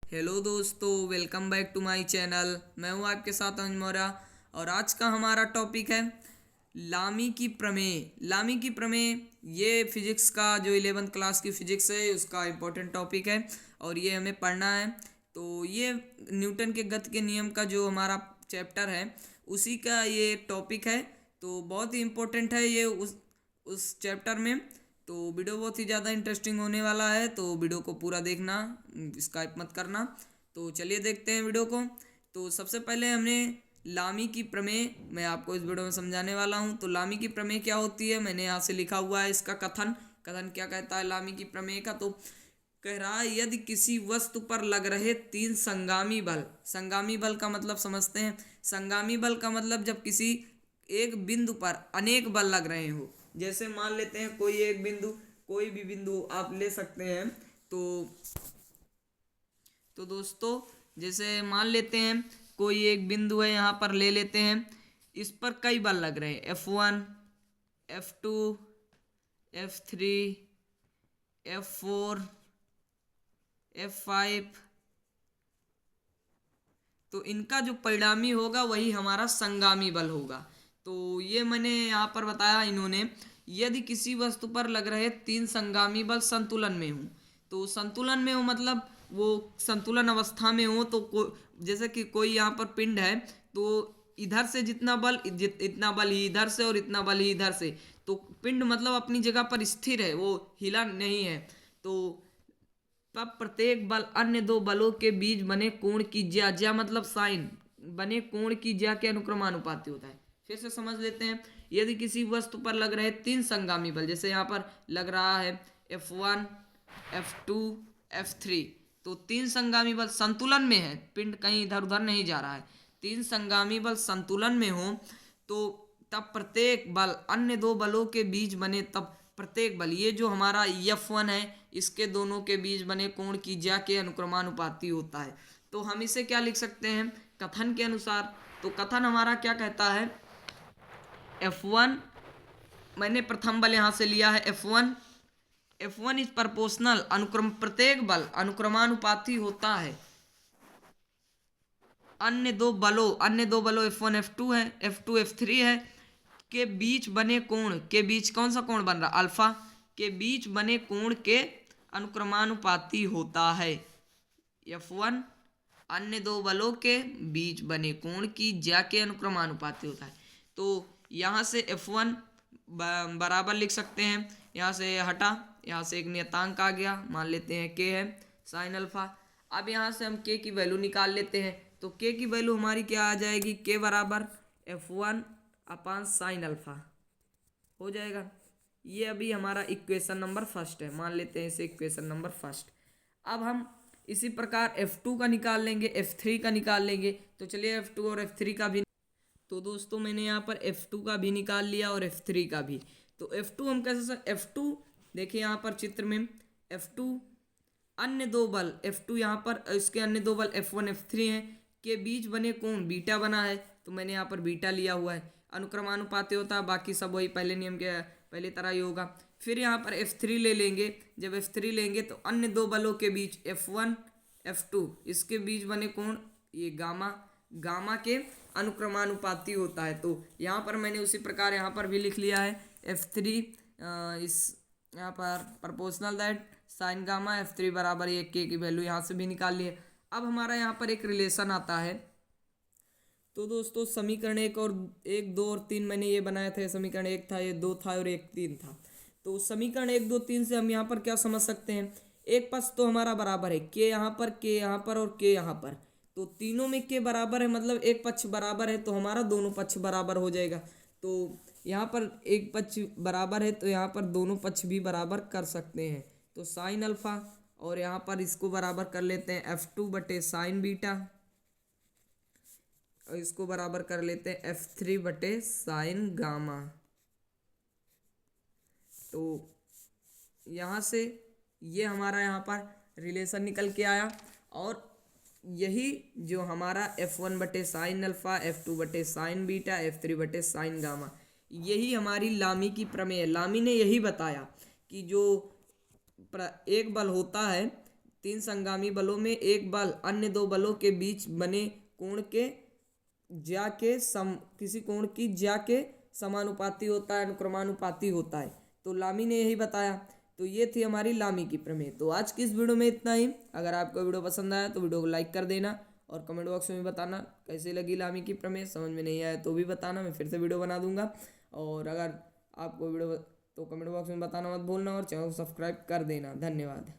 Hello दोस्तों, welcome back to my channel. मैं हूं आपके साथ अंज मौर्य और आज का हमारा टॉपिक है लामी की प्रमेय। लामी की प्रमेय ये फिजिक्स का जो 11th क्लास की फिजिक्स है उसका इम्पोर्टेंट टॉपिक है और ये हमें पढ़ना है। तो ये न्यूटन के गति के नियम का जो हमारा चैप्टर है उसी का ये टॉपिक है। तो बहुत ही इम्पोर्टेंट है ये उस चैप्टर में। तो वीडियो बहुत ही ज़्यादा इंटरेस्टिंग होने वाला है, तो वीडियो को पूरा देखना, स्किप मत करना। तो चलिए देखते हैं वीडियो को। तो सबसे पहले हमने लामी की प्रमेय मैं आपको इस वीडियो में समझाने वाला हूं। तो लामी की प्रमेय क्या होती है, मैंने यहाँ से लिखा हुआ है इसका कथन। कथन क्या कहता है लामी की प्रमेय का, तो कह रहा है यदि किसी वस्तु पर लग रहे तीन संगामी बल। संगामी बल का मतलब समझते हैं। संगामी बल का मतलब जब किसी एक बिंदु पर अनेक बल लग रहे हो। जैसे मान लेते हैं कोई एक बिंदु, कोई भी बिंदु आप ले सकते हैं। तो दोस्तों जैसे मान लेते हैं कोई एक बिंदु है, यहाँ पर ले लेते हैं। इस पर कई बल लग रहे हैं, F1, F2, F3, F4, F5। तो इनका जो परिणामी होगा वही हमारा संगामी बल होगा। तो ये मैंने यहाँ पर बताया इन्होंने, यदि किसी वस्तु पर लग रहे तीन संगामी बल संतुलन में हो। तो संतुलन में हो मतलब वो संतुलन अवस्था में हो। तो जैसे कि कोई यहाँ पर पिंड है, तो इधर से जितना बल इतना बल ही इधर से और इतना बल ही इधर से। तो पिंड मतलब अपनी जगह पर स्थिर है, वो हिला नहीं है। तो तब प्रत्येक बल अन्य दो बलों के बीच बने कोण की ज्या मतलब साइन बने कोण की ज्या के अनुक्रमानुपाती होता है। फिर से समझ लेते हैं। यदि किसी वस्तु पर लग रहे तीन संगामी बल, जैसे यहाँ पर लग रहा है F1, F2, F3। तो तीन संगामी बल संतुलन में है, पिंड कहीं इधर उधर नहीं जा रहा है। तीन संगामी बल संतुलन में हो तो तब प्रत्येक बल अन्य दो बलों के बीच बने, तब प्रत्येक बल ये जो हमारा F1 है इसके दोनों के बीच बने कोण की ज्या के अनुक्रमानुपाती होता है। तो हम इसे क्या लिख सकते हैं कथन के अनुसार। तो कथन हमारा क्या कहता है, F1 मैंने प्रथम बल यहाँ से लिया है F1 इज प्रपोर्शनल अनुक्रम, प्रत्येक बल अनुक्रमानुपाती होता है अन्य दो बलों F1 F2 है, F2 F3 है के बीच बने कोण के बीच, कौन सा कोण बन रहा, अल्फा के बीच बने कोण के अनुक्रमानुपाती होता है। F1 अन्य दो बलों के बीच बने कोण की ज्या के अनुक्रमानुपाती होता है। तो यहाँ से F1 बराबर लिख सकते हैं, यहाँ से हटा, यहाँ से एक नियतांक आ गया, मान लेते हैं K है साइन अल्फा। अब यहाँ से हम K की वैल्यू निकाल लेते हैं। तो K की वैल्यू हमारी क्या आ जाएगी, K बराबर F1 अपान साइन अल्फा हो जाएगा। ये अभी हमारा इक्वेशन नंबर फर्स्ट है, मान लेते हैं इसे इक्वेशन नंबर फर्स्ट। अब हम इसी प्रकार F2 का निकाल लेंगे, F3 का निकाल लेंगे। तो चलिए F2 और F3 का भी। तो दोस्तों मैंने यहाँ पर F2 का भी निकाल लिया और F3 का भी। तो F2 हम कैसे F2 देखिए यहाँ पर चित्र में F2 अन्य दो बल F2 यहाँ पर इसके अन्य दो बल F1 F3 हैं के बीच बने कोण बीटा बना है। तो मैंने यहाँ पर बीटा लिया हुआ है, अनुक्रमानुपाती होता है, बाकी सब वही पहले नियम के पहले तरह ही होगा। फिर यहाँ पर F3 ले लेंगे। जब F3 लेंगे तो अन्य दो बलों के बीच F1 F2 इसके बीच बने कोण ये गामा के अनुक्रमानुपाती होता है। तो यहाँ पर मैंने उसी प्रकार यहाँ पर भी लिख लिया है F3 इस यहाँ पर proportional that sine gamma F3 बराबर ये K की वैल्यू यहाँ से भी निकाल ली है। अब हमारा यहाँ पर एक रिलेशन आता है। तो दोस्तों समीकरण एक दो और तीन मैंने ये बनाया था, समीकरण एक था, ये दो था और एक तीन था। तो समीकरण एक दो तीन से हम यहाँ पर क्या समझ सकते हैं, एक पक्ष तो हमारा बराबर है K यहाँ पर, K यहाँ पर और K यहाँ पर। तो तीनों में K बराबर है मतलब एक पक्ष बराबर है, तो हमारा दोनों पक्ष बराबर हो जाएगा। तो यहाँ पर एक पक्ष बराबर है तो यहाँ पर दोनों पक्ष भी बराबर कर सकते हैं। तो साइन अल्फा और यहाँ पर इसको बराबर कर लेते हैं F2 बटे साइन बीटा और इसको बराबर कर लेते हैं F3 बटे साइन गामा। तो यहाँ से ये हमारा यहाँ पर रिलेशन निकल के आया और यही जो हमारा F1 बटे साइन अल्फा, F2 बटे साइन बीटा, F3 बटे साइन गामा, यही हमारी लामी की प्रमेय है। लामी ने यही बताया कि जो एक बल होता है तीन संगामी बलों में एक बल अन्य दो बलों के बीच बने कोण के ज्या के किसी कोण की ज्या के समानुपाती होता है, अनुक्रमानुपाती होता है। तो लामी ने यही बताया। तो ये थी हमारी लामी की प्रमेय। तो आज की इस वीडियो में इतना ही। अगर आपको वीडियो पसंद आया तो वीडियो को लाइक कर देना और कमेंट बॉक्स में बताना कैसे लगी लामी की प्रमेय। समझ में नहीं आया तो भी बताना, मैं फिर से वीडियो बना दूंगा। और अगर आपको वीडियो तो कमेंट बॉक्स में बताना मत भूलना और चैनल को सब्सक्राइब कर देना। धन्यवाद।